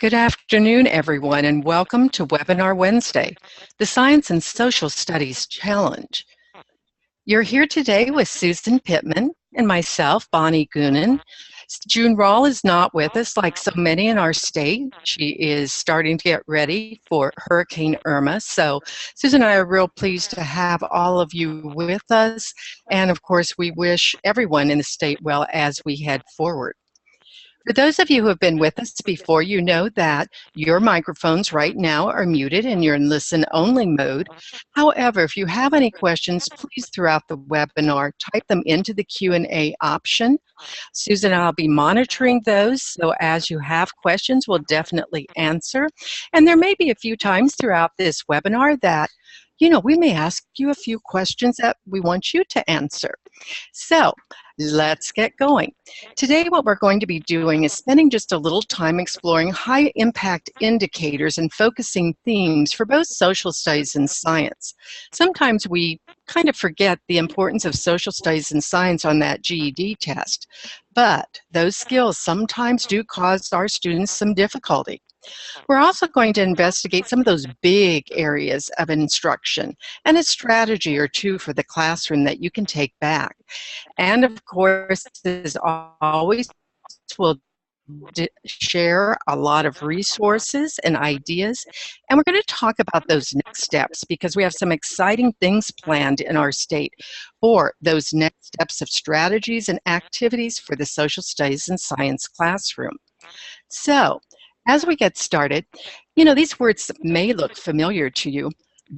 Good afternoon, everyone, and welcome to Webinar Wednesday, the Science and Social Studies Challenge. You're here today with Susan Pittman and myself, Bonnie Goonan. June Rawl is not with us like so many in our state. She is starting to get ready for Hurricane Irma. So Susan and I are real pleased to have all of you with us. And of course, we wish everyone in the state well as we head forward. For those of you who have been with us before, you know that your microphones right now are muted and you're in listen-only mode. However, if you have any questions, please throughout the webinar, type them into the Q&A option. Susan and I will be monitoring those, so as you have questions, we'll definitely answer. And there may be a few times throughout this webinar that, we may ask you a few questions that we want you to answer. So let's get going. Today, what we're going to be doing is spending just a little time exploring high impact indicators and focusing themes for both social studies and science. Sometimes we kind of forget the importance of social studies and science on that GED test, but those skills sometimes do cause our students some difficulty. We're also going to investigate some of those big areas of instruction and a strategy or two for the classroom that you can take back. And of course, as always, we'll share a lot of resources and ideas, and we're going to talk about those next steps because we have some exciting things planned in our state for those next steps of strategies and activities for the social studies and science classroom. So, as we get started, these words may look familiar to you,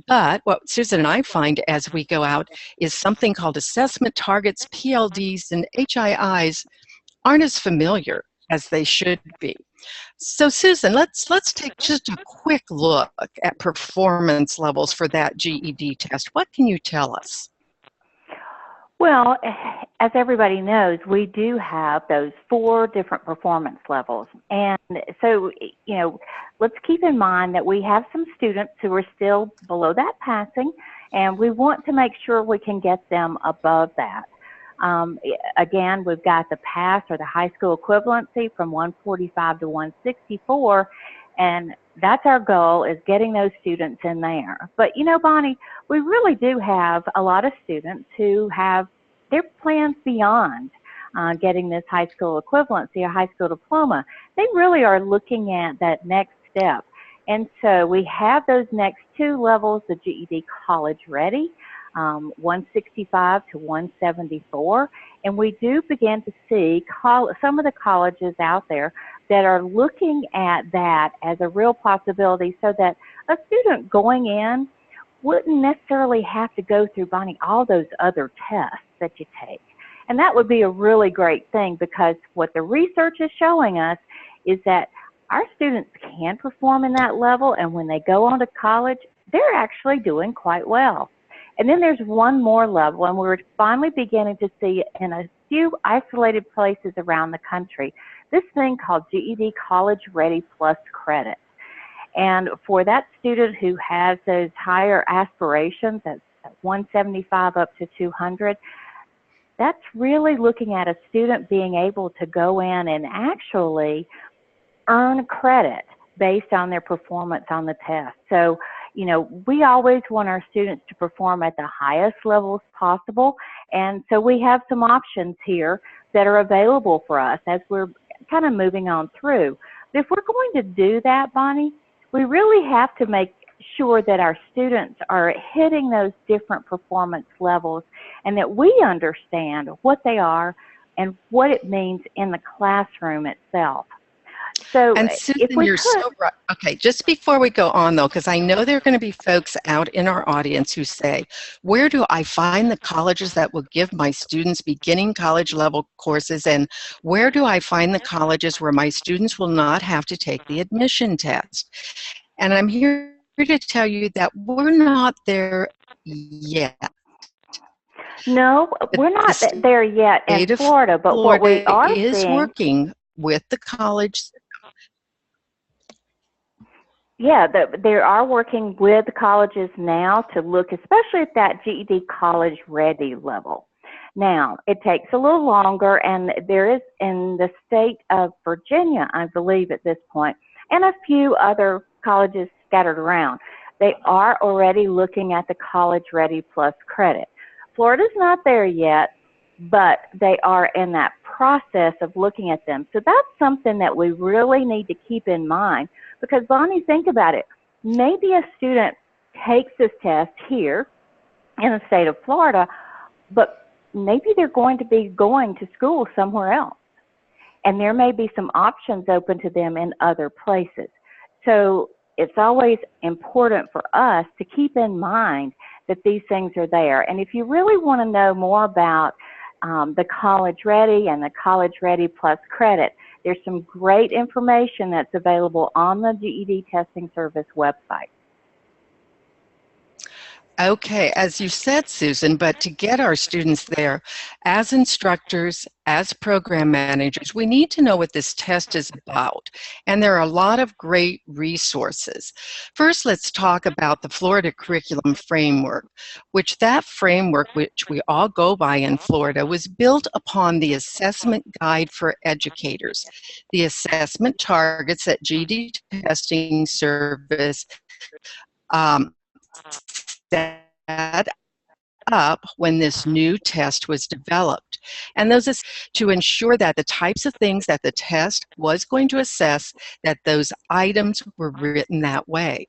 but what Susan and I find as we go out is something called assessment targets, PLDs, and HIIs aren't as familiar as they should be. So Susan, let's take just a quick look at performance levels for that GED test. What can you tell us? Well, as everybody knows, we do have those 4 different performance levels. And so, let's keep in mind that we have some students who are still below that passing, and we want to make sure we can get them above that. Again, we've got the pass or the high school equivalency from 145 to 164, and that's our goal, is getting those students in there. But Bonnie, we really do have a lot of students who have their plans beyond getting this high school equivalency or high school diploma. They really are looking at that next step. And so we have those next 2 levels, the GED College Ready, 165 to 174. And we do begin to see some of the colleges out there that are looking at that as a real possibility, so that a student going in wouldn't necessarily have to go through, Bonnie, all those other tests that you take. And that would be a really great thing, because what the research is showing us is that our students can perform in that level, and when they go on to college, they're actually doing quite well. And then there's one more level, and we're finally beginning to see in a few isolated places around the country this thing called GED College Ready Plus credit. And for that student who has those higher aspirations, that's 175 up to 200, that's really looking at a student being able to go in and actually earn credit based on their performance on the test. So, we always want our students to perform at the highest levels possible. And so we have some options here that are available for us as we're kind of moving on through. But if we're going to do that, Bonnie, we really have to make sure that our students are hitting those different performance levels, and that we understand what they are and what it means in the classroom itself. So, and Susan, you're so right. Okay, just before we go on, though, because I know there are going to be folks out in our audience who say, where do I find the colleges that will give my students beginning college level courses, and where do I find the colleges where my students will not have to take the admission test? And I'm here to tell you that we're not there yet. No, we're not there yet in Florida, but what we are is working with the college. Yeah, they are working with colleges now to look especially at that GED College Ready level. Now, it takes a little longer, and there is in the state of Virginia, I believe at this point, and a few other colleges scattered around. They are already looking at the College Ready Plus credit. Florida's not there yet, but they are in that process of looking at them. So that's something that we really need to keep in mind, because Bonnie, think about it. Maybe a student takes this test here in the state of Florida, but maybe they're going to be going to school somewhere else. And there may be some options open to them in other places. So it's always important for us to keep in mind that these things are there. And if you really want to know more about the College Ready and the College Ready Plus credit, there's some great information that's available on the GED Testing Service website. Okay, as you said, Susan, but to get our students there, as instructors, as program managers, we need to know what this test is about. And there are a lot of great resources. First, let's talk about the Florida Curriculum Framework, which that framework, which we all go by in Florida, was built upon the Assessment Guide for Educators. The assessment targets that GED Testing Service set up when this new test was developed. And those is to ensure that the types of things that the test was going to assess, that those items were written that way.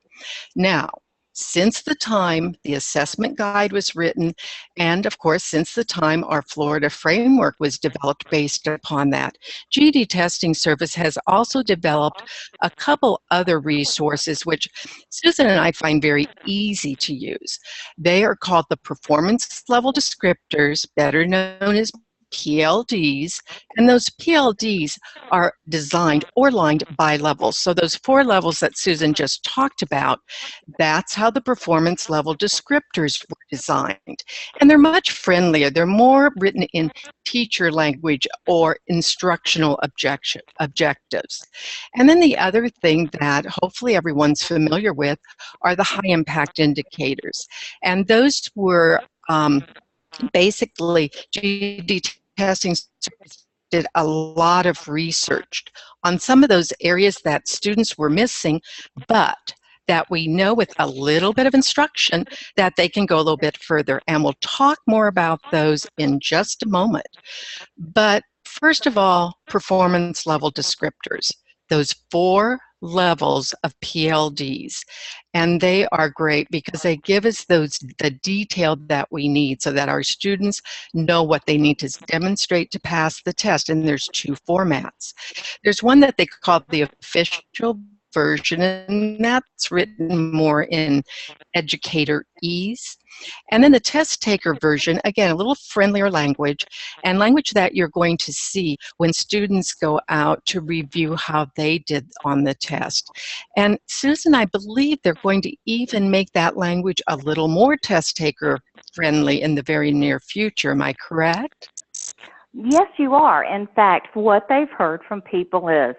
Now, since the time the assessment guide was written, and of course, since the time our Florida framework was developed based upon that, GED Testing Service has also developed a couple other resources which Susan and I find very easy to use. They are called the Performance Level Descriptors, better known as PLDs, and those PLDs are designed or lined by levels. So those 4 levels that Susan just talked about, that's how the performance level descriptors were designed. And they're much friendlier. They're more written in teacher language or instructional objectives. And then the other thing that hopefully everyone's familiar with are the HighImpact Indicators. And those were basically GED Testing Service did a lot of research on some of those areas that students were missing, but that we know with a little bit of instruction that they can go a little bit further. And we'll talk more about those in just a moment. But first of all, performance level descriptors, those 4 levels of PLDs. And they are great because they give us the detail that we need so that our students know what they need to demonstrate to pass the test. And there's 2 formats. There's one that they call the official version, and that's written more in educator ease. And then the test taker version, again, a little friendlier language, and language that you're going to see when students go out to review how they did on the test. And Susan, I believe they're going to even make that language a little more test taker friendly in the very near future. Am I correct? Yes, you are. In fact, what they've heard from people is,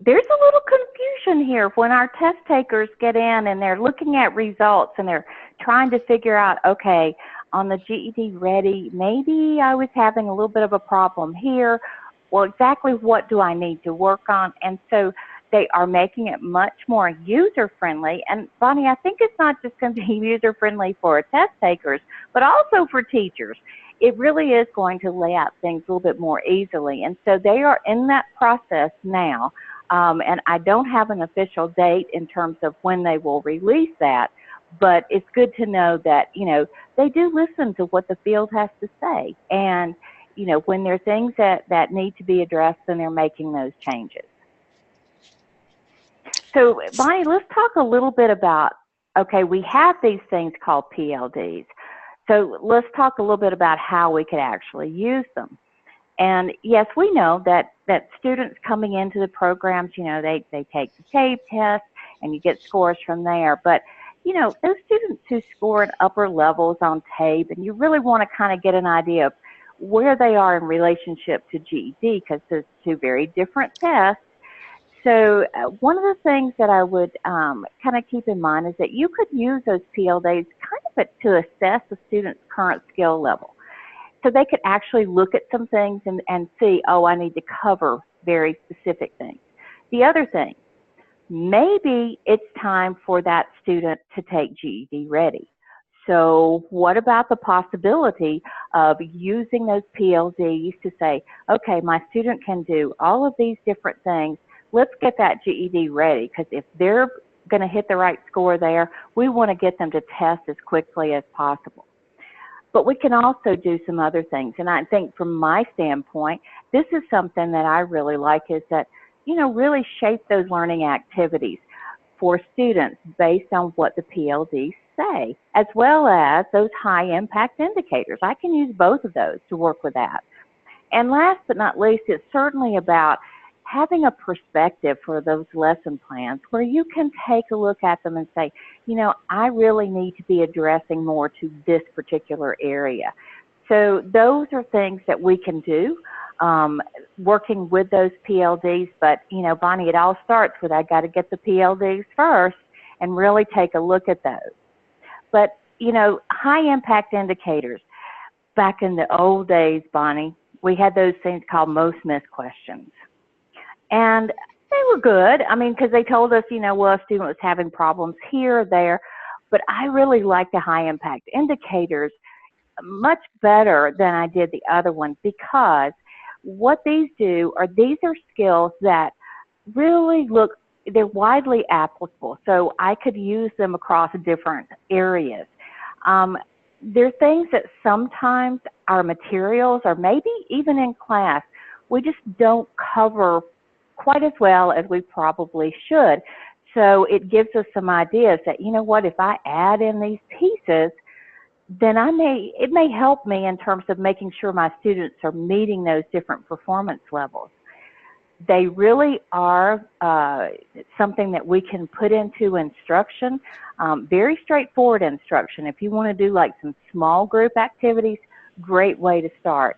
there's a little confusion here when our test takers get in and they're looking at results and they're trying to figure out, okay, on the GED Ready, maybe I was having a little bit of a problem here. Well, exactly what do I need to work on? And so they are making it much more user-friendly. And Bonnie, I think it's not just going to be user-friendly for test takers, but also for teachers. It really is going to lay out things a little bit more easily. And so they are in that process now. And I don't have an official date in terms of when they will release that, but it's good to know that, you know, they do listen to what the field has to say. And, you know, when there are things that need to be addressed, then they're making those changes. So, Bonnie, let's talk a little bit about, okay, we have these things called PLDs. So let's talk a little bit about how we could actually use them. And yes, we know that students coming into the programs, you know, they take the TABE test and you get scores from there. But, you know, those students who score at upper levels on TABE, and you really want to kind of get an idea of where they are in relationship to GED, because there's 2 very different tests. So one of the things that I would kind of keep in mind is that you could use those PLDs kind of to assess the student's current skill level. So they could actually look at some things and see, oh, I need to cover very specific things. The other thing, maybe it's time for that student to take GED Ready. So what about the possibility of using those PLDs to say, okay, my student can do all of these different things. Let's get that GED ready, because if they're going to hit the right score there, we want to get them to test as quickly as possible. But we can also do some other things. And I think from my standpoint, this is something that I really like, is that, you know, really shape those learning activities for students based on what the PLDs say, as well as those high impact indicators. I can use both of those to work with that. And last but not least, it's certainly about having a perspective for those lesson plans where you can take a look at them and say, you know, I really need to be addressing more to this particular area. So those are things that we can do, working with those PLDs. But, you know, Bonnie, it all starts with, I got to get the PLDs first and really take a look at those. But, you know, high impact indicators, back in the old days, Bonnie, we had those things called most missed questions. And they were good. I mean, because they told us, you know, well, a student was having problems here or there. But I really like the high impact indicators much better than I did the other ones, because what these do are, these are skills that really look, they're widely applicable. So I could use them across different areas. They're things that sometimes our materials, or maybe even in class, we just don't cover quite as well as we probably should. So it gives us some ideas that, you know what, if I add in these pieces, then it may help me in terms of making sure my students are meeting those different performance levels. They really are something that we can put into instruction, very straightforward instruction. If you want to do like some small group activities, great way to start.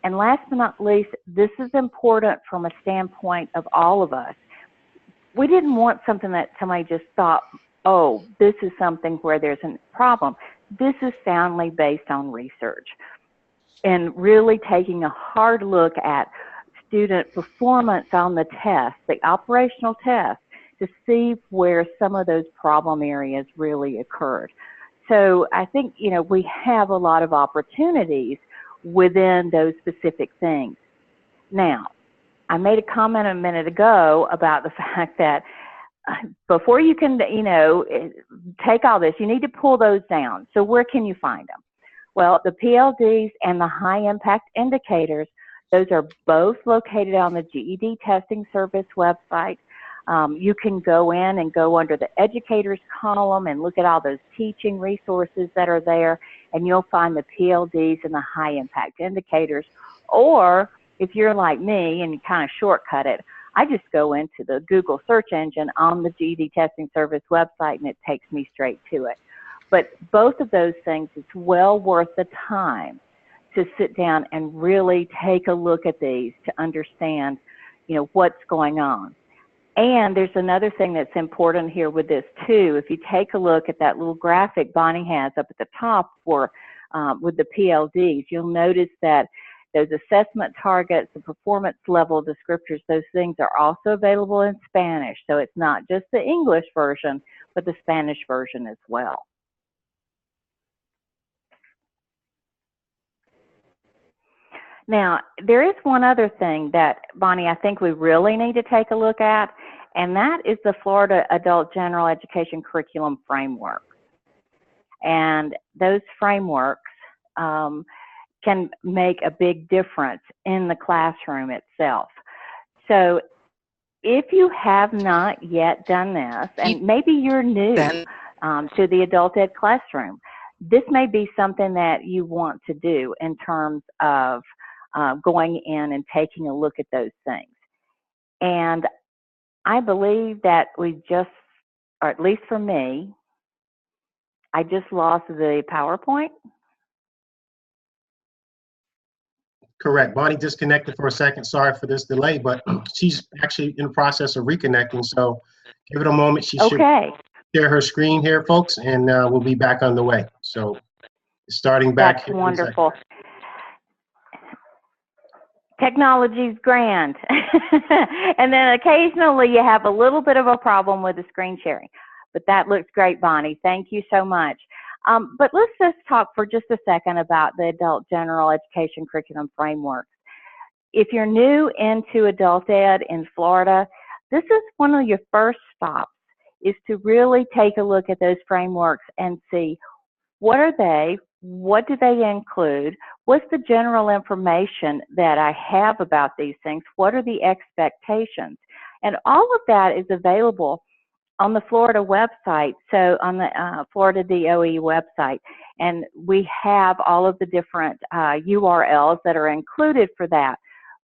And last but not least, this is important from a standpoint of all of us. We didn't want something that somebody just thought, oh, this is something where there's a problem. This is soundly based on research and really taking a hard look at student performance on the test, the operational test, to see where some of those problem areas really occurred. So I think, you know, we have a lot of opportunities within those specific things. Now, I made a comment a minute ago about the fact that before you can, you know, take all this, you need to pull those down. So where can you find them? Well, the PLDs and the high impact indicators, those are both located on the GED Testing Service website. You can go in and go under the educators column and look at all those teaching resources that are there, and you'll find the PLDs and the high impact indicators. Or if you're like me and you kind of shortcut it, I just go into the Google search engine on the GED Testing Service website and it takes me straight to it. But both of those things, it's well worth the time to sit down and really take a look at these to understand, you know, what's going on. And there's another thing that's important here with this too. If you take a look at that little graphic Bonnie has up at the top for with the PLDs, you'll notice that those assessment targets, the performance level descriptors, those things are also available in Spanish. So it's not just the English version, but the Spanish version as well. Now, there is one other thing that, Bonnie, I think we really need to take a look at, and that is the Florida Adult General Education Curriculum Framework. And those frameworks can make a big difference in the classroom itself. So if you have not yet done this, and maybe you're new to the adult ed classroom, this may be something that you want to do in terms of going in and taking a look at those things. And I believe that we just, or at least for me, I just lost the PowerPoint. Correct. Bonnie disconnected for a second. Sorry for this delay, but she's actually in the process of reconnecting. So give it a moment. She should share her screen here, folks, and we'll be back on the way. So starting back. That's wonderful. technology's grand. And then occasionally you have a little bit of a problem with the screen sharing. But that looks great, Bonnie. Thank you so much. But let's just talk for just a second about the Adult General Education Curriculum Framework. If you're new into adult ed in Florida, this is one of your first stops, is to really take a look at those frameworks and see what are they, what do they include, what's the general information that I have about these things, what are the expectations, and all of that is available on the Florida website, so on the Florida DOE website, and we have all of the different URLs that are included for that.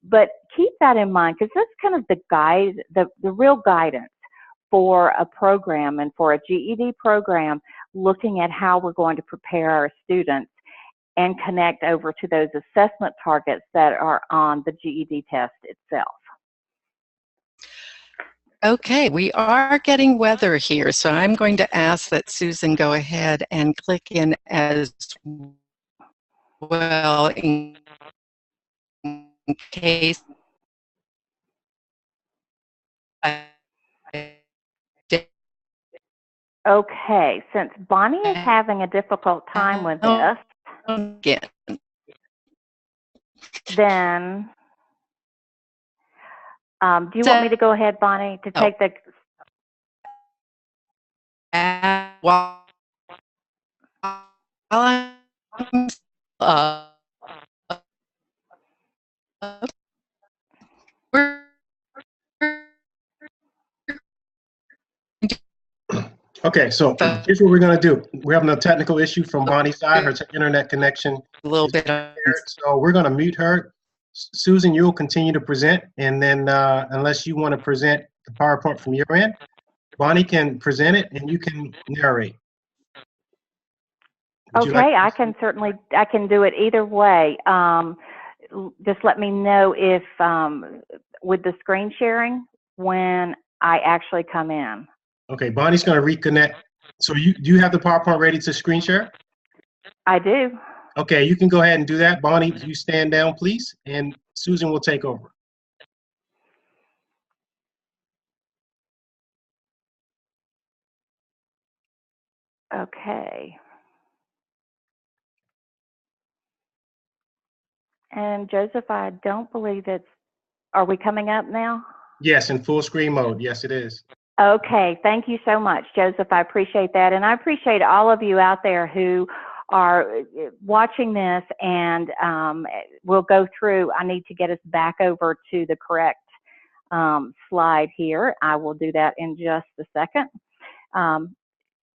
But keep that in mind, because that's kind of the guide, the real guidance for a program and for a GED program, looking at how we're going to prepare our students and connect over to those assessment targets that are on the GED test itself. Okay, we are getting weather here, so I'm going to ask that Susan go ahead and click in as well in case Okay, since Bonnie is having a difficult time with this, then do you want me to go ahead, Bonnie, to take the... While I'm Okay, so here's what we're going to do. We're having a technical issue from Bonnie's side. Her internet connection a little bit. So we're going to mute her. Susan, you'll continue to present, and then unless you want to present the PowerPoint from your end, Bonnie can present it and you can narrate. Okay, I can certainly, I can do it either way. Just let me know if, with the screen sharing, when I actually come in. Okay, Bonnie's going to reconnect. So do you have the PowerPoint ready to screen share? I do. Okay, you can go ahead and do that. Bonnie, you stand down, please, and Susan will take over. Okay. And Joseph, I don't believe it's, are we coming up now? Yes, in full screen mode. Yes, it is. Okay, thank you so much, Joseph. I appreciate that. And I appreciate all of you out there who are watching this, and we'll go through. I need to get us back over to the correct slide here. I will do that in just a second.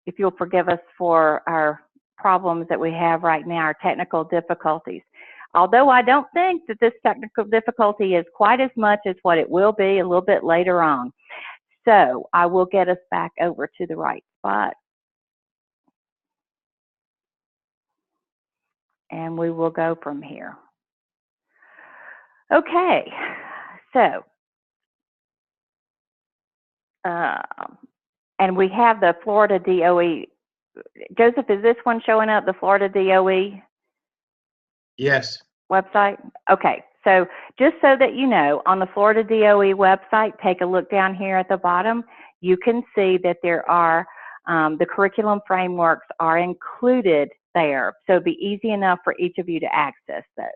If you'll forgive us for our problems that we have right now, our technical difficulties. Although I don't think that this technical difficulty is quite as much as what it will be a little bit later on. So I will get us back over to the right spot. And we will go from here. Okay, so, and we have the Florida DOE. Joseph, is this one showing up, the Florida DOE? Yes. Website? Okay, so just so that you know, on the Florida DOE website, take a look down here at the bottom. You can see that there are, the curriculum frameworks are included there. So it'll be easy enough for each of you to access those.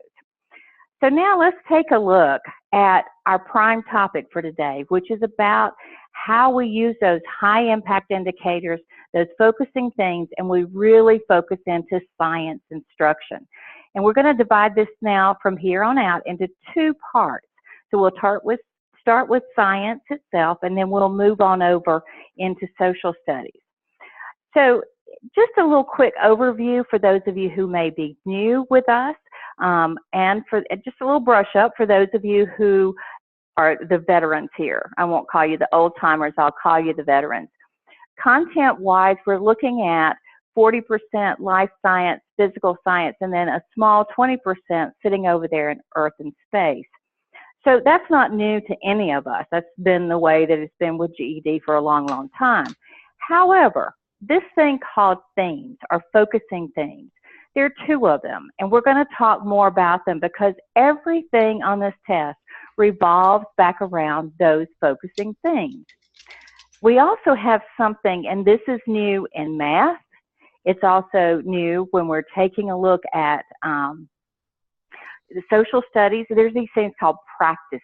So now let's take a look at our prime topic for today, which is about how we use those high impact indicators, those focusing things, and we really focus into science instruction. And we're going to divide this now from here on out into two parts. So we'll start with science itself, and then we'll move on over into social studies. So just a little quick overview for those of you who may be new with us, and for just a little brush up for those of you who are the veterans here. I won't call you the old timers, I'll call you the veterans. Content-wise, we're looking at 40% life science, physical science, and then a small 20% sitting over there in earth and space. So that's not new to any of us. That's been the way that it's been with GED for a long, long time. However, this thing called themes, or focusing themes, There are 2 of them, and we're going to talk more about them because everything on this test revolves back around those focusing themes. We also have something, and this is new in math. It's also new when we're taking a look at the social studies. There's these things called practices.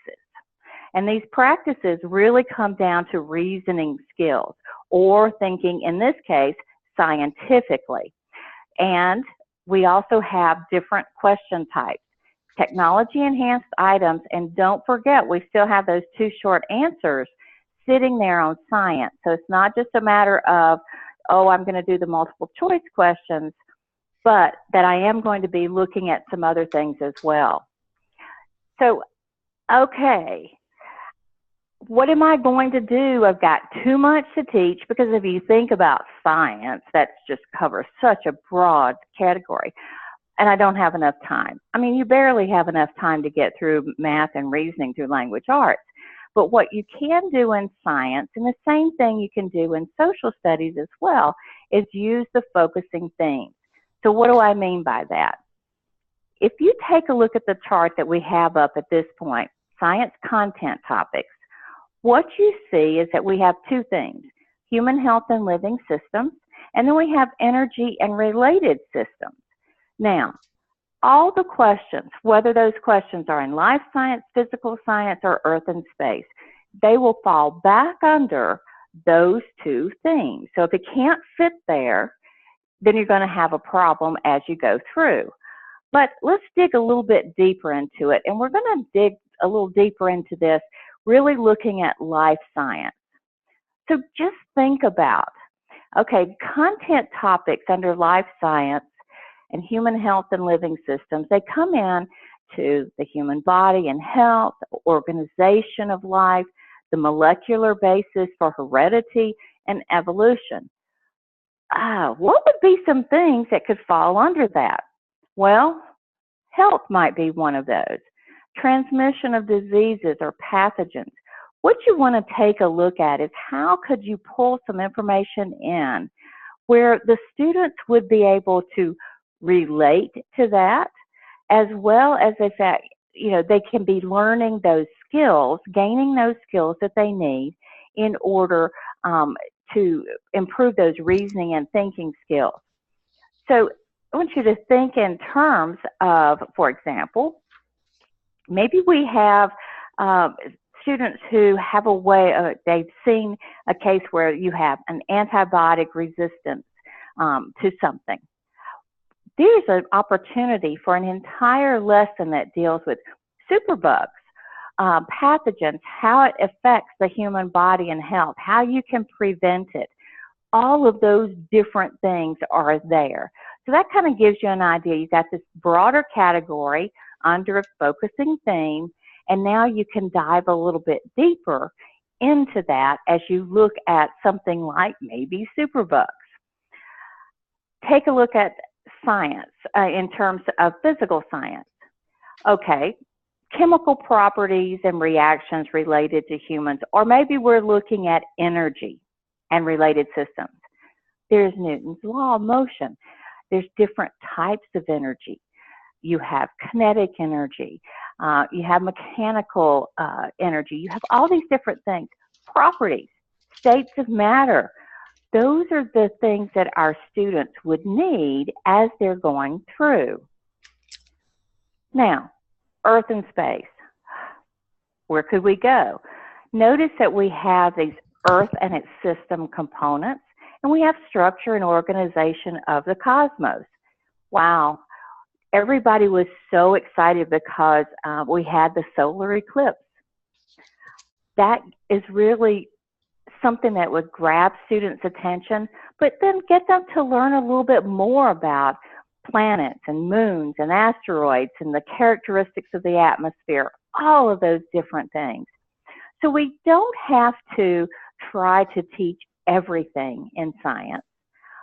And these practices really come down to reasoning skills or thinking, in this case, scientifically. And we also have different question types, technology enhanced items, and don't forget, we still have those 2 short answers sitting there on science. So it's not just a matter of, oh, I'm going to do the multiple choice questions, but that I am going to be looking at some other things as well. So, okay, what am I going to do? I've got too much to teach because if you think about science, that just covers such a broad category, and I don't have enough time. I mean, you barely have enough time to get through math and reasoning through language arts. But what you can do in science, and the same thing you can do in social studies as well, is use the focusing themes. So what do I mean by that? If you take a look at the chart that we have up at this point, science content topics, what you see is that we have 2 things, human health and living systems, and then we have energy and related systems. Now, all the questions, whether those questions are in life science, physical science, or earth and space, they will fall back under those 2 themes. So if it can't fit there, then you're going to have a problem as you go through. But let's dig a little bit deeper into it, and we're going to dig a little deeper into this, really looking at life science. So just think about, okay, content topics under life science and human health and living systems, they come in to the human body and health, organization of life, the molecular basis for heredity and evolution. What would be some things that could fall under that? Well, health might be one of those. Transmission of diseases or pathogens. What you want to take a look at is how could you pull some information in where the students would be able to relate to that, as well as if that, they can be learning those skills, gaining those skills that they need in order to improve those reasoning and thinking skills. So I want you to think in terms of, for example, maybe we have students who have a way, they've seen a case where you have an antibiotic resistance to something. There's an opportunity for an entire lesson that deals with superbugs, pathogens, how it affects the human body and health, how you can prevent it. All of those different things are there. So that kind of gives you an idea. You've got this broader category under a focusing theme, and now you can dive a little bit deeper into that as you look at something like maybe superbugs. Take a look at science in terms of physical science. Okay, chemical properties and reactions related to humans, or maybe we're looking at energy and related systems. There's Newton's law of motion. There's different types of energy. You have kinetic energy, you have mechanical energy, you have all these different things, properties, states of matter. Those are the things that our students would need as they're going through. Now, Earth and space. Where could we go? Notice that we have these Earth and its system components, and we have structure and organization of the cosmos. Wow. Everybody was so excited because we had the solar eclipse. That is really something that would grab students' attention, but then get them to learn a little bit more about planets and moons and asteroids and the characteristics of the atmosphere, all of those different things. So we don't have to try to teach everything in science.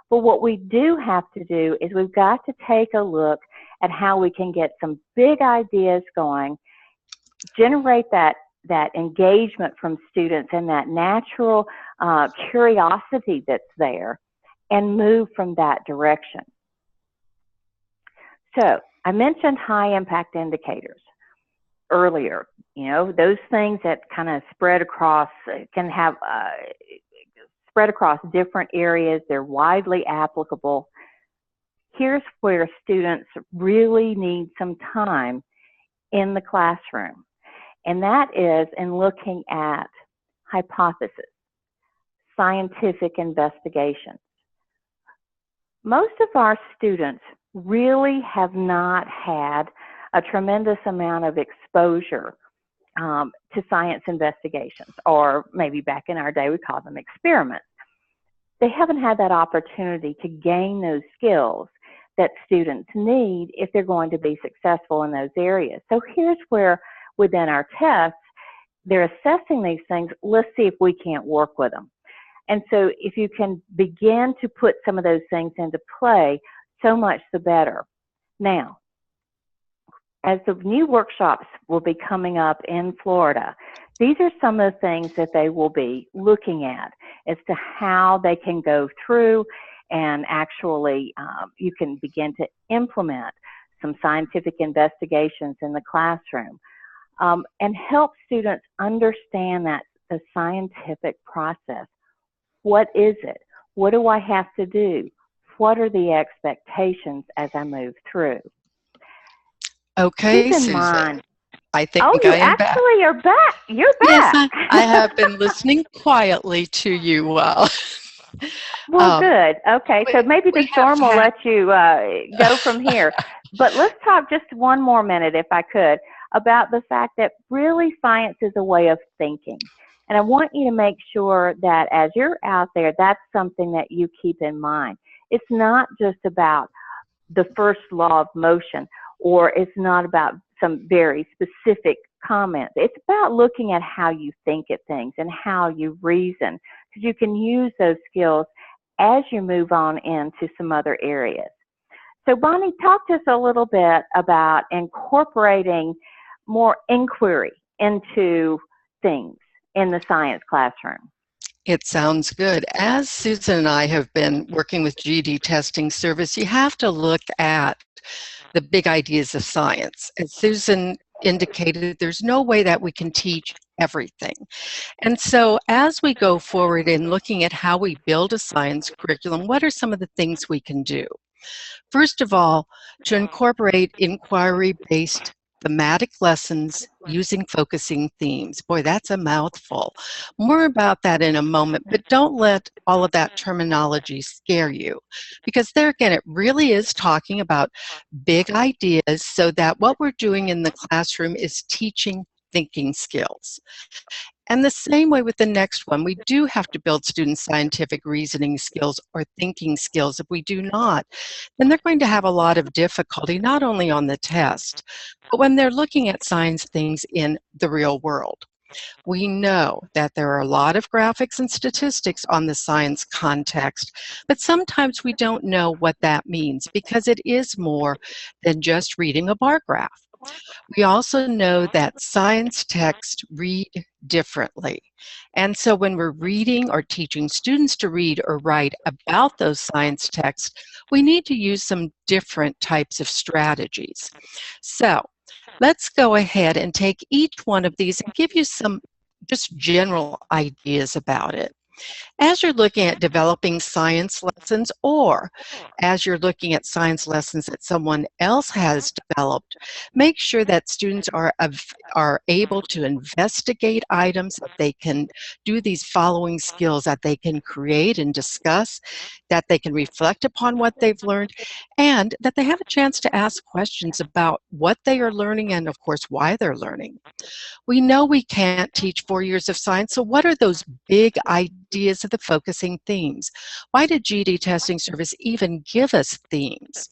But what we do have to do is we've got to take a look at how we can get some big ideas going, generate that engagement from students and that natural curiosity that's there, and move from that direction. So I mentioned high impact indicators earlier. You know, those things that kind of spread across, can have spread across different areas. They're widely applicable. Here's where students really need some time in the classroom, and that is in looking at hypothesis, scientific investigations. Most of our students really have not had a tremendous amount of exposure to science investigations, or maybe back in our day we call them experiments. They haven't had that opportunity to gain those skills that students need if they're going to be successful in those areas. So here's where within our tests, they're assessing these things. Let's see if we can't work with them. And so if you can begin to put some of those things into play, so much the better. Now, as the new workshops will be coming up in Florida, these are some of the things that they will be looking at as to how they can go through and actually you can begin to implement some scientific investigations in the classroom and help students understand that the scientific process. What is it? What do I have to do? What are the expectations as I move through? Okay, Susan. I think you I am back. Actually are back. You're back. Yes, I have been listening quietly to you well. Well, good. Okay, so maybe the storm will let you go from here. But let's talk just one more minute, if I could, about the fact that really science is a way of thinking. And I want you to make sure that as you're out there, that's something that you keep in mind. It's not just about the first law of motion, or it's not about some very specific comments. It's about looking at how you think at things and how you reason, because you can use those skills as you move on into some other areas. So Bonnie, talk to us a little bit about incorporating more inquiry into things in the science classroom. It sounds good. As Susan and I have been working with GED testing service, you have to look at the big ideas of science. As Susan indicated, there's no way that we can teach everything. And so as we go forward in looking at how we build a science curriculum, what are some of the things we can do? First of all, to incorporate inquiry-based thematic lessons using focusing themes. Boy, that's a mouthful. More about that in a moment, but don't let all of that terminology scare you, because there again, it really is talking about big ideas so that what we're doing in the classroom is teaching thinking skills. And the same way with the next one, we do have to build students' scientific reasoning skills or thinking skills. If we do not, then they're going to have a lot of difficulty, not only on the test, but when they're looking at science things in the real world. We know that there are a lot of graphics and statistics on the science context, but sometimes we don't know what that means because it is more than just reading a bar graph. We also know that science texts read differently. And so when we're reading or teaching students to read or write about those science texts, we need to use some different types of strategies. So let's go ahead and take each one of these and give you some just general ideas about it. As you're looking at developing science lessons, or as you're looking at science lessons that someone else has developed, make sure that students are able to investigate items, that they can do these following skills, that they can create and discuss, that they can reflect upon what they've learned, and that they have a chance to ask questions about what they are learning and, of course, why they're learning. We know we can't teach 4 years of science, so what are those big ideas of the focusing themes? Why did GED Testing Service even give us themes?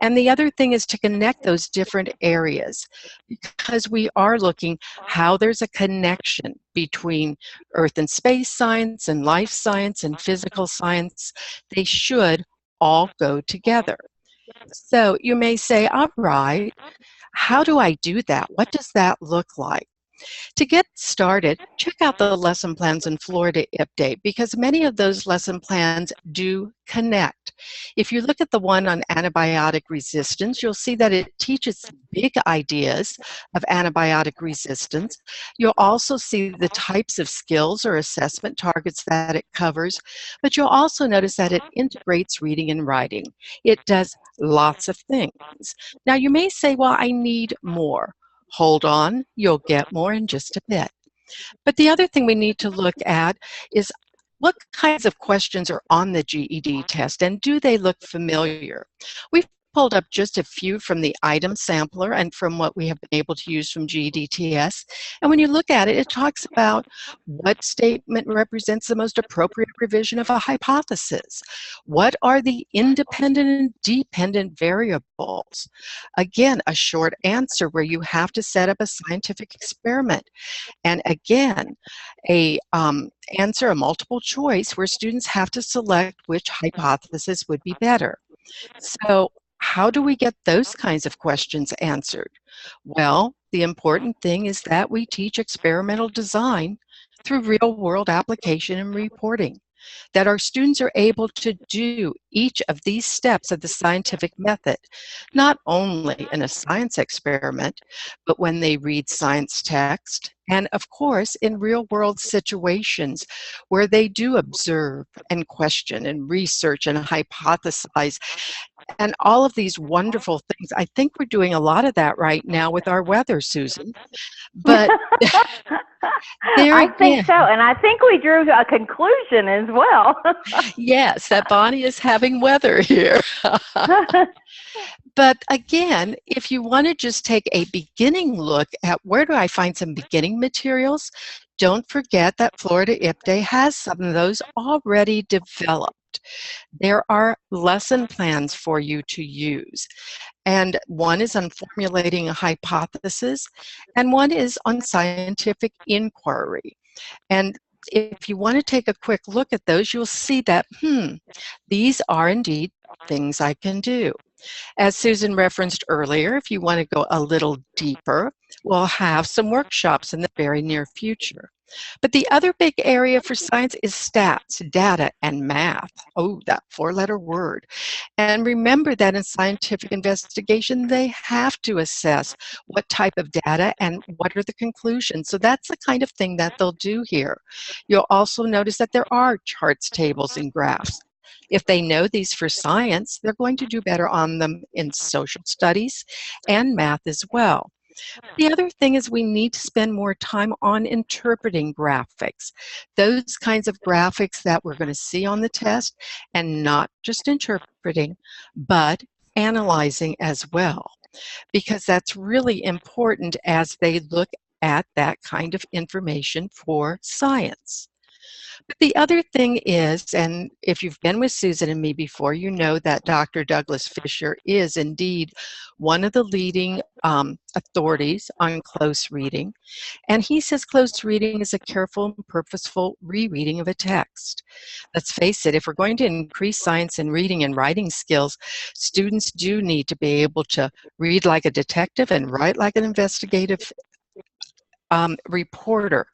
And the other thing is to connect those different areas, because we are looking how there's a connection between earth and space science and life science and physical science. They should all go together. So you may say, all right, how do I do that? What does that look like? To get started, check out the lesson plans in Florida Update because many of those lesson plans do connect. If you look at the one on antibiotic resistance, you'll see that it teaches big ideas of antibiotic resistance. You'll also see the types of skills or assessment targets that it covers, but you'll also notice that it integrates reading and writing. It does lots of things. Now, you may say, well, I need more. Hold on, you'll get more in just a bit. But the other thing we need to look at is what kinds of questions are on the GED test and do they look familiar? We've pulled up just a few from the item sampler and from what we have been able to use from GEDTS. And when you look at it, it talks about what statement represents the most appropriate revision of a hypothesis. What are the independent and dependent variables? Again, a short answer where you have to set up a scientific experiment. And again, a answer, a multiple choice, where students have to select which hypothesis would be better. So how do we get those kinds of questions answered? Well, the important thing is that we teach experimental design through real-world application and reporting, that our students are able to do each of these steps of the scientific method, not only in a science experiment, but when they read science text, and of course in real-world situations where they do observe and question and research and hypothesize and all of these wonderful things. I think we're doing a lot of that right now with our weather, Susan. But I think so, and I think we drew a conclusion as well. Yes, that Bonnie is having weather here. But again, if you want to just take a beginning look at where do I find some beginning materials, don't forget that Florida IPDA has some of those already developed. There are lesson plans for you to use. And one is on formulating a hypothesis, and one is on scientific inquiry. And if you want to take a quick look at those, you'll see that, these are indeed things I can do. As Susan referenced earlier, if you want to go a little deeper, we'll have some workshops in the very near future. But the other big area for science is stats, data, and math. Oh, that four-letter word. And remember that in scientific investigation, they have to assess what type of data and what are the conclusions. So that's the kind of thing that they'll do here. You'll also notice that there are charts, tables, and graphs. If they know these for science, they're going to do better on them in social studies and math as well. The other thing is we need to spend more time on interpreting graphics. Those kinds of graphics that we're going to see on the test, and not just interpreting, but analyzing as well, because that's really important as they look at that kind of information for science. But the other thing is, and if you've been with Susan and me before, you know that Dr. Douglas Fisher is indeed one of the leading authorities on close reading. And he says close reading is a careful and purposeful rereading of a text. Let's face it, if we're going to increase science and reading and writing skills, students do need to be able to read like a detective and write like an investigative reporter.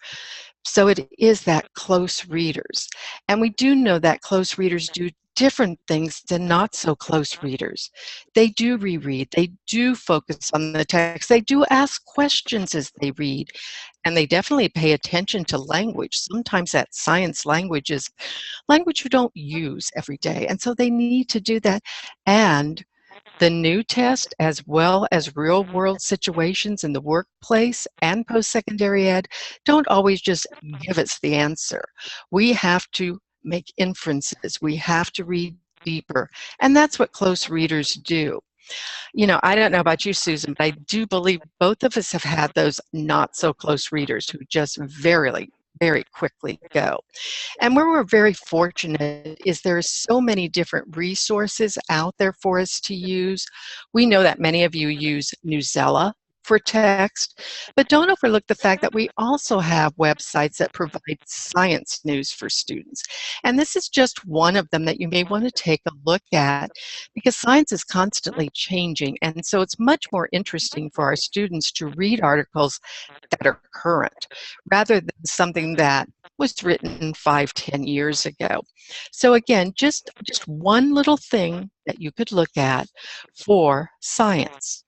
So it is that close readers. And we do know that close readers do different things than not so close readers. They do reread, they do focus on the text, they do ask questions as they read, and they definitely pay attention to language. Sometimes that science language is language we don't use every day, and so they need to do that. And the new test, as well as real-world situations in the workplace and post-secondary ed, don't always just give us the answer. We have to make inferences. We have to read deeper. And that's what close readers do. You know, I don't know about you, Susan, but I do believe both of us have had those not-so-close readers who just very quickly go. And where we're very fortunate is there are so many different resources out there for us to use. We know that many of you use Newsela for text, but don't overlook the fact that we also have websites that provide science news for students. And this is just one of them that you may want to take a look at, because science is constantly changing, and so it's much more interesting for our students to read articles that are current rather than something that was written 5, 10 years ago. So again, just one little thing that you could look at for science.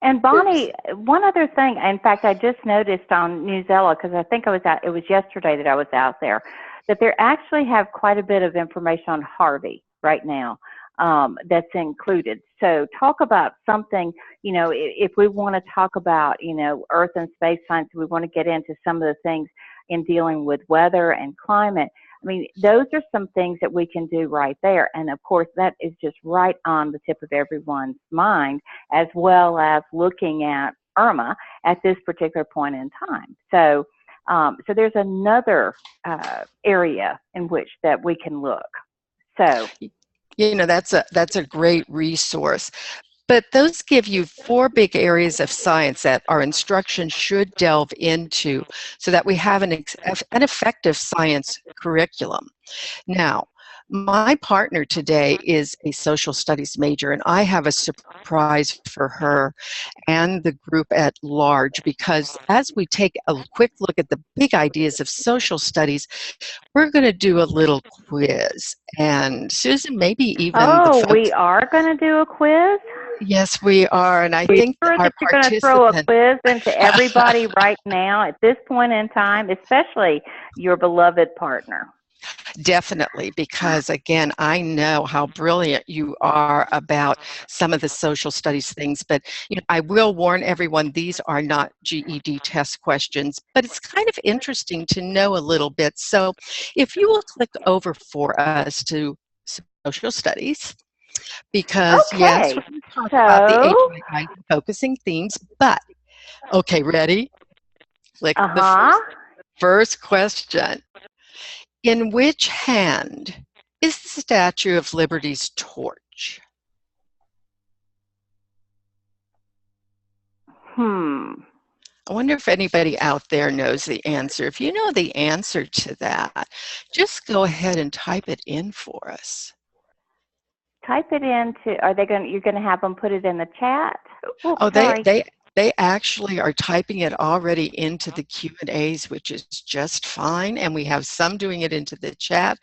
And Bonnie, one other thing, in fact, I just noticed on Newsella, because I think it was yesterday that I was out there, that they actually have quite a bit of information on Harvey right now that's included. So talk about something, if we want to talk about, Earth and space science, we want to get into some of the things in dealing with weather and climate. I mean, those are some things that we can do right there. And of course, that is just right on the tip of everyone's mind, as well as looking at Irma at this particular point in time. So, so there's another area in which that we can look. So, that's a great resource. But those give you 4 big areas of science that our instruction should delve into so that we have an effective science curriculum. Now, my partner today is a social studies major, and I have a surprise for her and the group at large, because as we take a quick look at the big ideas of social studies, we're going to do a little quiz. And Susan, maybe even the folks... we are going to do a quiz? Yes, we are, and I think sure our that you're going to throw a quiz into everybody right now at this point in time, especially your beloved partner. Definitely, because again, I know how brilliant you are about some of the social studies things, but I will warn everyone, these are not GED test questions, but it's kind of interesting to know a little bit. So if you will click over for us to social studies, because yes, we're going to talk about the HII focusing themes, but okay, ready? Click the first question. In which hand is the Statue of Liberty's torch? I wonder if anybody out there knows the answer. If you know the answer to that, just go ahead and type it in for us. Type it into, you're going to have them put it in the chat? Oops, oh, they actually are typing it already into the Q&As, which is just fine. And we have some doing it into the chat.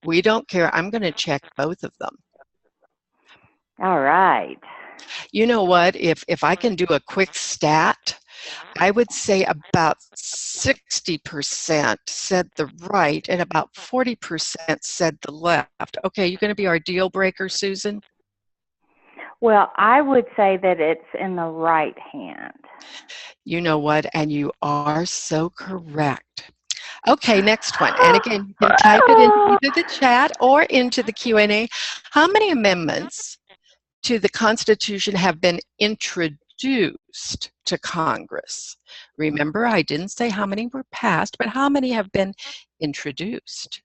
We don't care. I'm going to check both of them. All right. You know what? If I can do a quick stat, I would say about 60% said the right and about 40% said the left. Okay, you're going to be our deal breaker, Susan? Well, I would say that it's in the right hand. You know what? And you are so correct. Okay, next one. And again, you can type it into either the chat or into the Q&A. How many amendments to the Constitution have been introduced to Congress? Remember, I didn't say how many were passed, but how many have been introduced?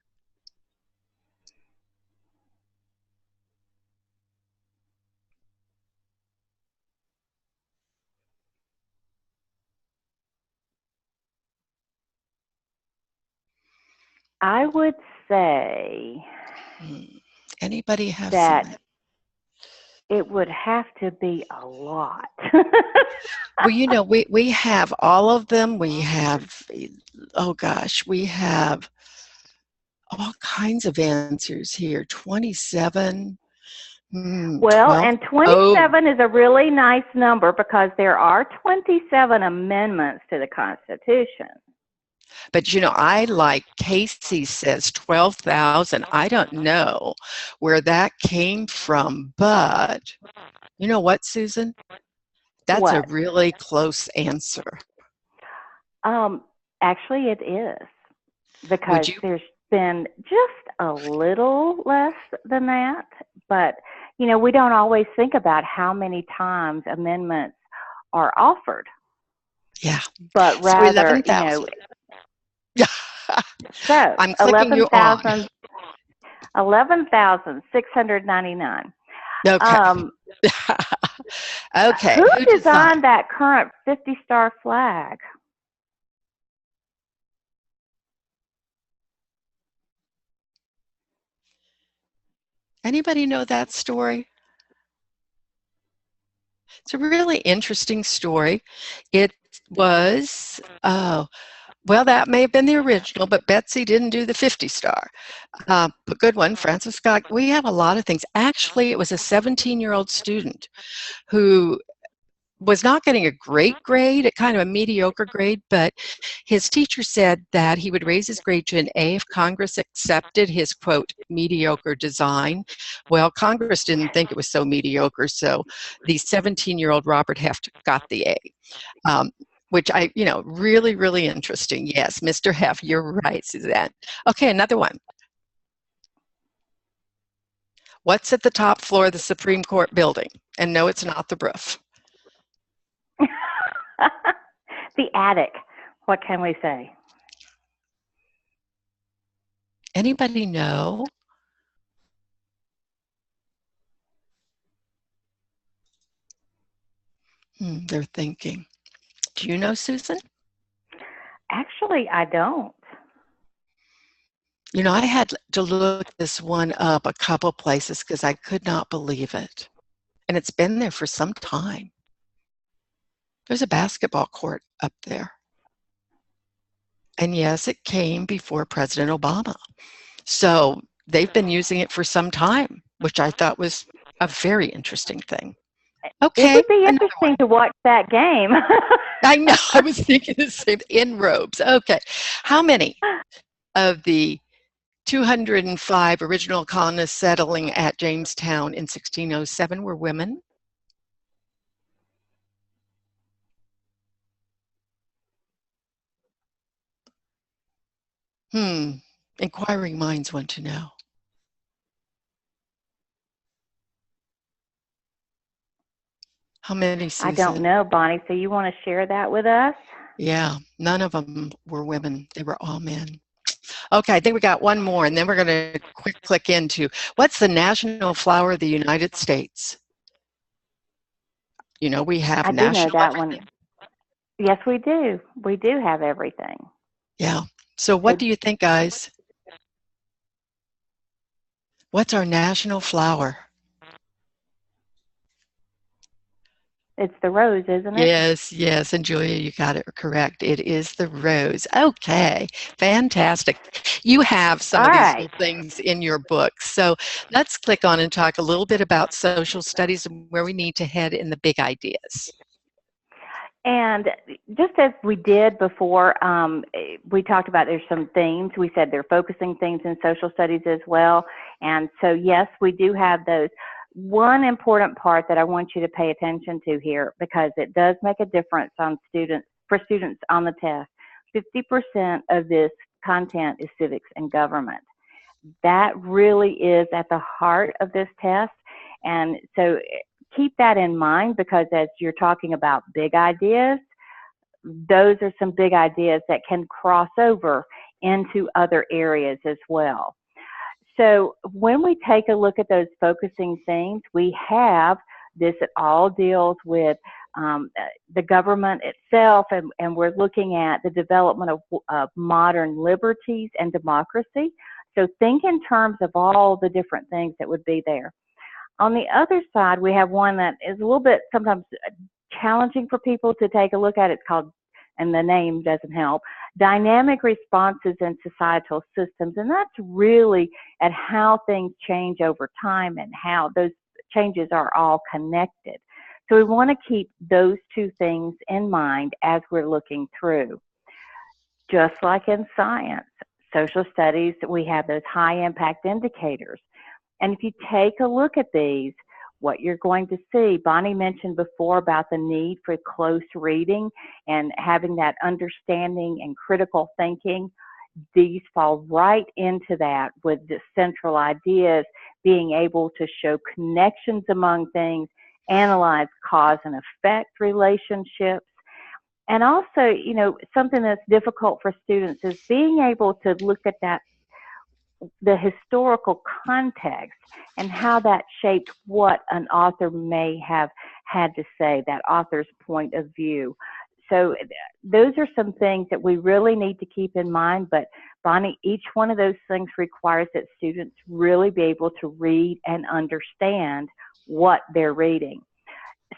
I would say anybody have that some? It would have to be a lot. Well, we have all of them. We have, oh gosh, we have all kinds of answers here. 27. Well, 12. And 27 is a really nice number because there are 27 amendments to the Constitution. But I like Casey says 12,000. I don't know where that came from, but you know what, Susan? That's a really close answer. Actually, it is, because there's been just a little less than that, but we don't always think about how many times amendments are offered. Yeah, but rather, so I'm clicking you on 11,699. Okay. Okay, Who who designed? designed that current 50-star flag? Anybody know that story? It's a really interesting story. It was, oh, well, that may have been the original, but Betsy didn't do the 50-star. But good one, Francis Scott. We have a lot of things. Actually, it was a 17-year-old student who was not getting a great grade, a kind of a mediocre grade, but his teacher said that he would raise his grade to an A if Congress accepted his, quote, mediocre design. Well, Congress didn't think it was so mediocre, so the 17-year-old Robert Heft got the A. Which really, really interesting. Yes, Mr. Heft, you're right, Suzanne. Okay, another one. What's at the top floor of the Supreme Court building? And no, it's not the roof. The attic. What can we say? Anybody know? They're thinking. Do you know, Susan? Actually, I don't. You know, I had to look this one up a couple places because I could not believe it. And it's been there for some time. There's a basketball court up there. And yes, it came before President Obama. So they've been using it for some time, which I thought was a very interesting thing. Okay. It would be interesting to watch that game. I know. I was thinking the same. In robes. Okay. How many of the 205 original colonists settling at Jamestown in 1607 were women? Inquiring minds want to know. How many, Susan? I don't know, Bonnie. So you want to share that with us? Yeah, none of them were women. They were all men. Okay, I think we got one more, and then we're going to click into what's the national flower of the United States? You know, we have I do know that everything. one. Yes, we do. We do have everything. Yeah. So what do you think, guys? What's our national flower? It's the rose, isn't it? Yes, yes. And Julia, you got it correct. It is the rose. Okay, fantastic. You have some of these little things in your book. So let's click on and talk a little bit about social studies and where we need to head in the big ideas. And just as we did before, we talked about there's some themes. We said they're focusing themes in social studies as well. And so, yes, we do have those. One important part that I want you to pay attention to here, because it does make a difference on for students on the test. 50% of this content is civics and government. That really is at the heart of this test. And so keep that in mind, because as you're talking about big ideas, those are some big ideas that can cross over into other areas as well. So when we take a look at those focusing themes, we have this, it all deals with the government itself, and we're looking at the development of modern liberties and democracy. So think in terms of all the different things that would be there. On the other side, we have one that is a little bit sometimes challenging for people to take a look at. It's called, and the name doesn't help, Dynamic Responses in Societal Systems. And that's really at how things change over time and how those changes are all connected. So we want to keep those two things in mind as we're looking through. Just like in science, social studies, we have those high impact indicators. And if you take a look at these, what you're going to see, Bonnie mentioned before about the need for close reading and having that understanding and critical thinking. These fall right into that, with the central ideas, being able to show connections among things, analyze cause and effect relationships. And also, you know, something that's difficult for students is being able to look at that the historical context and how that shaped what an author may have had to say, that author's point of view. So those are some things that we really need to keep in mind. But Bonnie, each one of those things requires that students really be able to read and understand what they're reading.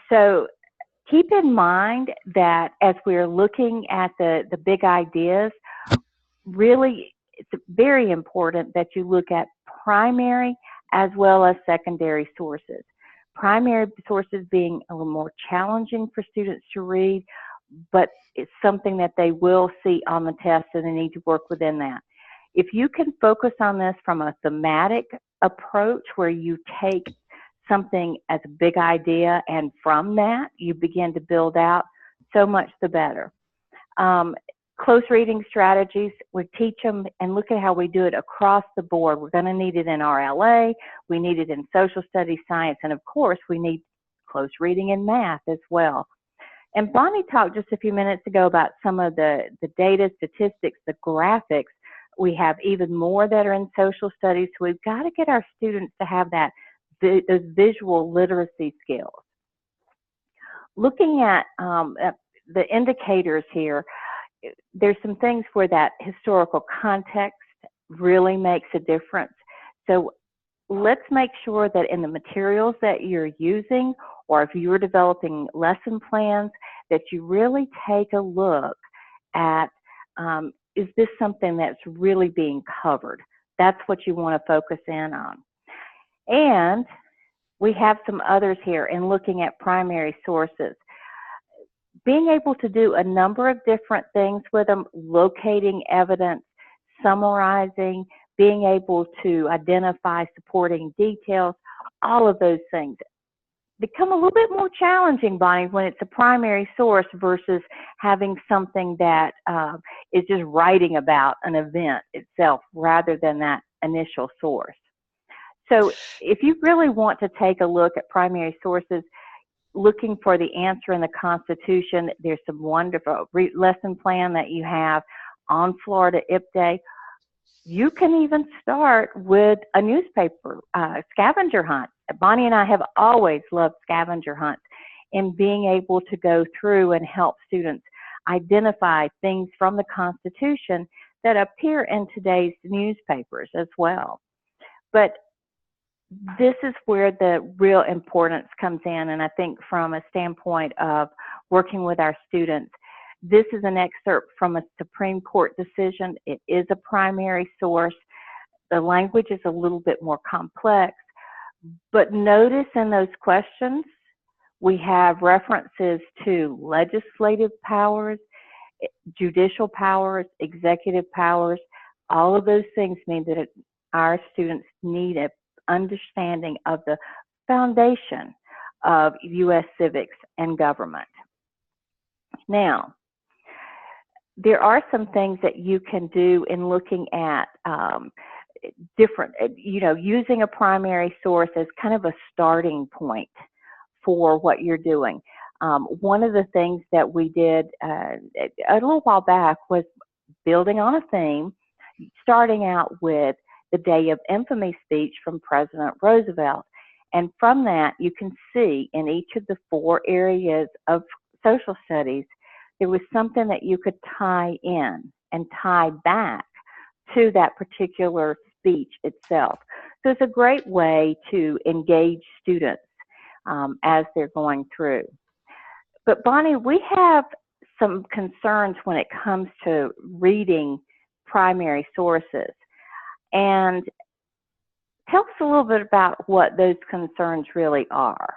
So keep in mind that as we're looking at the big ideas, really it's very important that you look at primary as well as secondary sources. Primary sources being a little more challenging for students to read, but it's something that they will see on the test, and they need to work within that. If you can focus on this from a thematic approach where you take something as a big idea and from that you begin to build out, so much the better. Close reading strategies, we teach them and look at how we do it across the board. We're going to need it in RLA, we need it in social studies, science, and of course we need close reading in math as well. And Bonnie talked just a few minutes ago about some of the data, statistics, the graphics. We have even more that are in social studies, so we've got to get our students to have those visual literacy skills. Looking at the indicators here, there's some things where that historical context really makes a difference. So let's make sure that in the materials that you're using, or if you're developing lesson plans, that you really take a look at, is this something that's really being covered? That's what you want to focus in on. And we have some others here in looking at primary sources. Being able to do a number of different things with them, locating evidence, summarizing, being able to identify supporting details, all of those things become a little bit more challenging, Bonnie, when it's a primary source versus having something that is just writing about an event itself rather than that initial source. So if you really want to take a look at primary sources, looking for the answer in the Constitution, there's some wonderful lesson plan that you have on Florida IP Day. You can even start with a newspaper scavenger hunt. Bonnie and I have always loved scavenger hunts and being able to go through and help students identify things from the Constitution that appear in today's newspapers as well. But this is where the real importance comes in, and I think from a standpoint of working with our students, this is an excerpt from a Supreme Court decision. It is a primary source. The language is a little bit more complex, but notice in those questions, we have references to legislative powers, judicial powers, executive powers. All of those things mean that our students need an understanding of the foundation of U.S. civics and government. Now, there are some things that you can do in looking at different, using a primary source as kind of a starting point for what you're doing. One of the things that we did a little while back was building on a theme, starting out with the Day of Infamy speech from President Roosevelt. And from that, you can see in each of the 4 areas of social studies, there was something that you could tie in and tie back to that particular speech itself. So it's a great way to engage students as they're going through. But Bonnie, we have some concerns when it comes to reading primary sources. And tell us a little bit about what those concerns really are.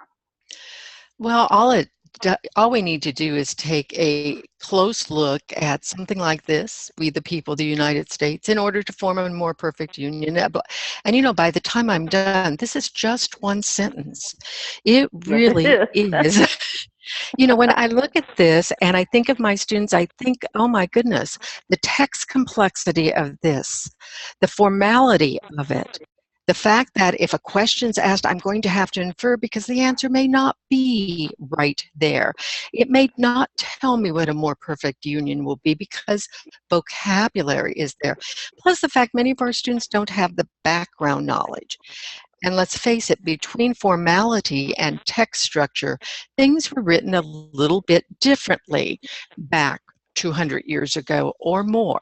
Well, all we need to do is take a close look at something like this, We the People of the United States, in order to form a more perfect union. And by the time I'm done, this is just one sentence. It really is. When I look at this and I think of my students, I think, oh my goodness, the text complexity of this, the formality of it, The fact that if a question's asked, I'm going to have to infer because the answer may not be right there. It may not tell me what a more perfect union will be because vocabulary is there. Plus the fact many of our students don't have the background knowledge. And let's face it, between formality and text structure, things were written a little bit differently back 200 years ago or more.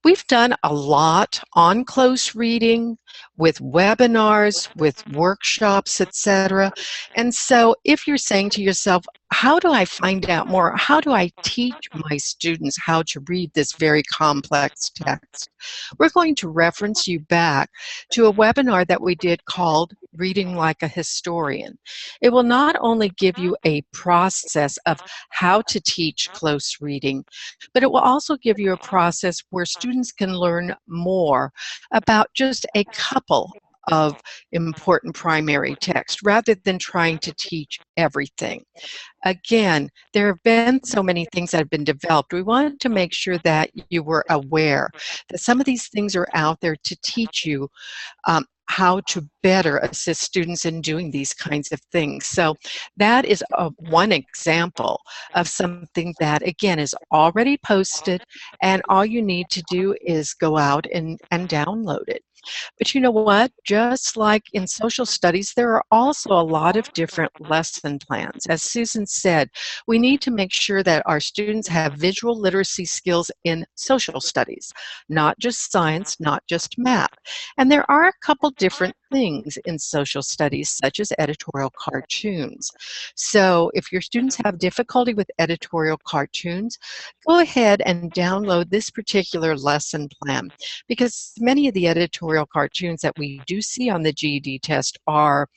We've done a lot on close reading with webinars, with workshops, etc. And so if you're saying to yourself, how do I find out more? How do I teach my students how to read this very complex text? We're going to reference you back to a webinar that we did called Reading Like a Historian. It will not only give you a process of how to teach close reading, but it will also give you a process where students can learn more about just a couple of important primary text rather than trying to teach everything. Again, there have been so many things that have been developed. We wanted to make sure that you were aware that some of these things are out there to teach you how to better assist students in doing these kinds of things. So that is one example of something that, again, is already posted, and all you need to do is go out and download it. But you know what? Just like in social studies, there are also a lot of different lesson plans. As Susan said, we need to make sure that our students have visual literacy skills in social studies, not just science, not just math. And there are a couple different things in social studies, such as editorial cartoons. So if your students have difficulty with editorial cartoons, go ahead and download this particular lesson plan, because many of the editorial cartoons that we do see on the GED test are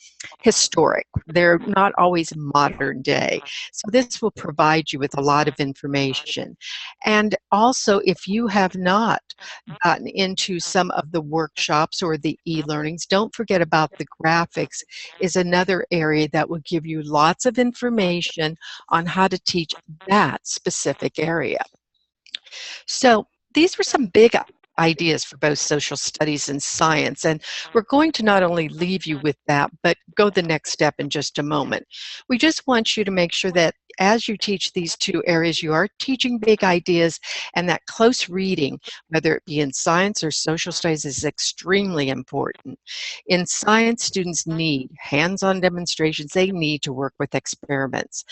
historic. They're not always modern day. So this will provide you with a lot of information. And also, if you have not gotten into some of the workshops or the e-learnings, don't forget about the graphics is another area that will give you lots of information on how to teach that specific area. So these were some big ideas for both social studies and science, and we're going to not only leave you with that, but go the next step in just a moment. We just want you to make sure that as you teach these two areas, you are teaching big ideas, and that close reading, whether it be in science or social studies, is extremely important. In science, students need hands-on demonstrations. They need to work with experiments.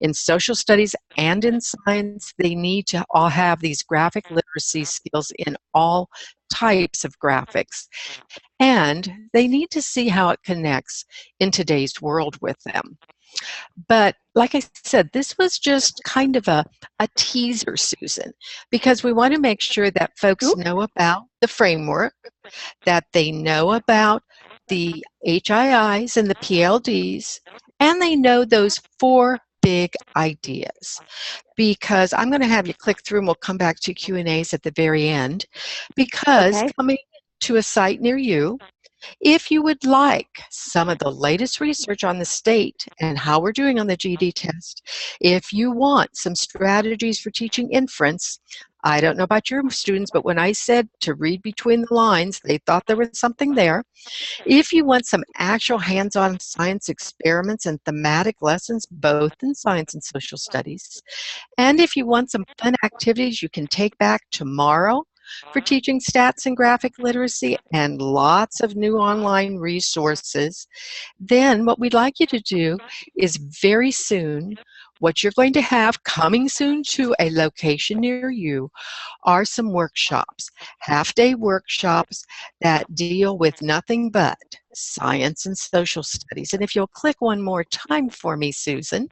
In social studies and in science, they need to all have these graphic literacy skills in all types of graphics. And they need to see how it connects in today's world with them. But like I said, this was just kind of a teaser, Susan, because we want to make sure that folks know about the framework, that they know about the HIIs and the PLDs, and they know those 4 big ideas. Because I'm going to have you click through and we'll come back to Q&As at the very end, because coming to a site near you, if you would like some of the latest research on the state and how we're doing on the GED test, if you want some strategies for teaching inference, I don't know about your students, but when I said to read between the lines, they thought there was something there. If you want some actual hands-on science experiments and thematic lessons, both in science and social studies, and if you want some fun activities you can take back tomorrow for teaching stats and graphic literacy and lots of new online resources, then what we'd like you to do is very soon, what you're going to have coming soon to a location near you are some workshops, half-day workshops that deal with nothing but science and social studies. And if you'll click one more time for me, Susan,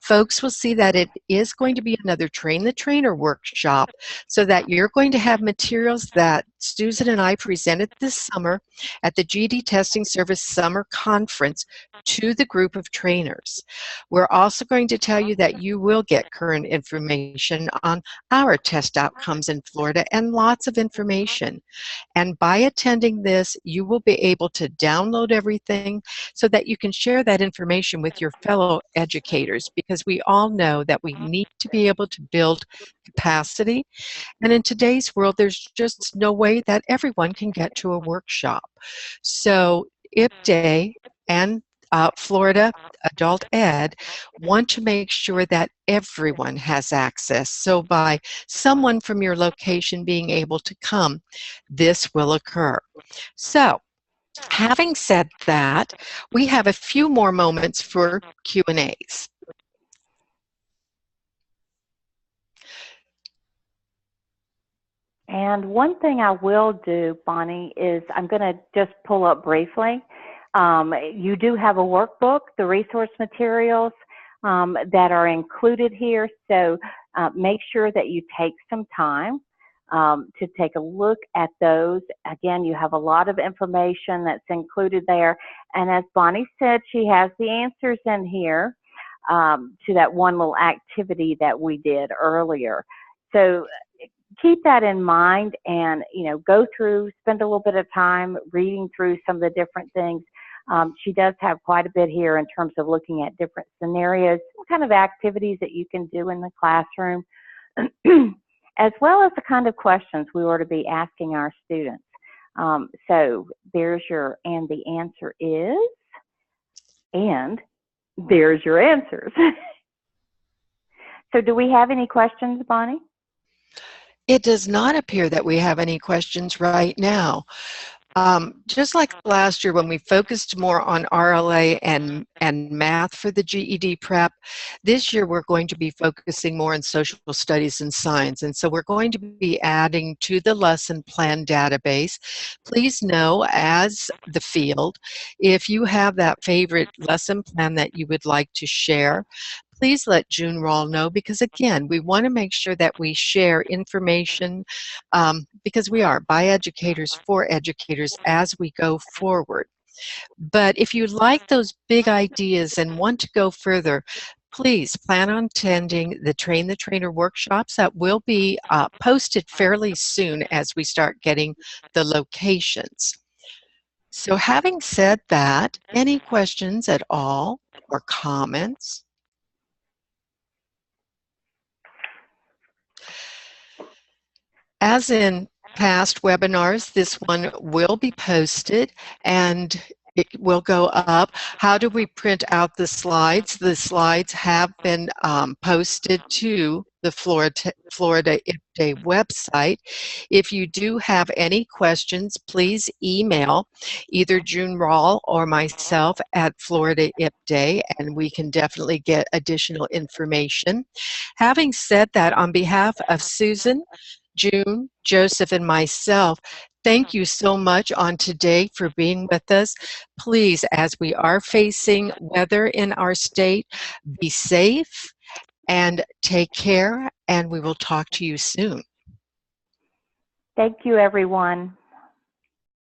folks will see that it is going to be another Train the Trainer workshop, so that you're going to have materials that Susan and I presented this summer at the GED Testing Service Summer Conference to the group of trainers. We're also going to tell you that you will get current information on our test outcomes in Florida and lots of information. And by attending this, you will be able to download everything so that you can share that information with your fellow educators, because we all know that we need to be able to build capacity. And in today's world, there's just no way that everyone can get to a workshop. So IPDAY and Florida Adult Ed want to make sure that everyone has access. So by someone from your location being able to come, this will occur. So having said that, we have a few more moments for Q&As. And one thing I will do, Bonnie, is I'm going to just pull up briefly. You do have a workbook, the resource materials that are included here. So make sure that you take some time to take a look at those. Again, you have a lot of information that's included there. And as Bonnie said, she has the answers in here to that one little activity that we did earlier. So keep that in mind and, go through, spend a little bit of time reading through some of the different things. She does have quite a bit here in terms of looking at different scenarios, some kind of activities that you can do in the classroom, as well as the kind of questions we ought to be asking our students. So there's your, and the answer is, and there's your answers. So do we have any questions, Bonnie? It does not appear that we have any questions right now. Just like last year when we focused more on RLA and math for the GED prep, this year we're going to be focusing more on social studies and science. And so we're going to be adding to the lesson plan database. Please know, as the field, if you have that favorite lesson plan that you would like to share, please let June Rawl know, because again, we want to make sure that we share information because we are by educators for educators as we go forward. But if you like those big ideas and want to go further, please plan on attending the Train the Trainer workshops that will be posted fairly soon as we start getting the locations. So having said that, any questions at all or comments? As in past webinars, this one will be posted and it will go up. How do we print out the slides? The slides have been posted to the Florida IPDAY website. If you do have any questions, please email either June Rawl or myself at Florida IPDAY, and we can definitely get additional information. Having said that, on behalf of Susan, June, Joseph, and myself, thank you so much on today for being with us. Please, as we are facing weather in our state, be safe and take care, and we will talk to you soon. Thank you, everyone.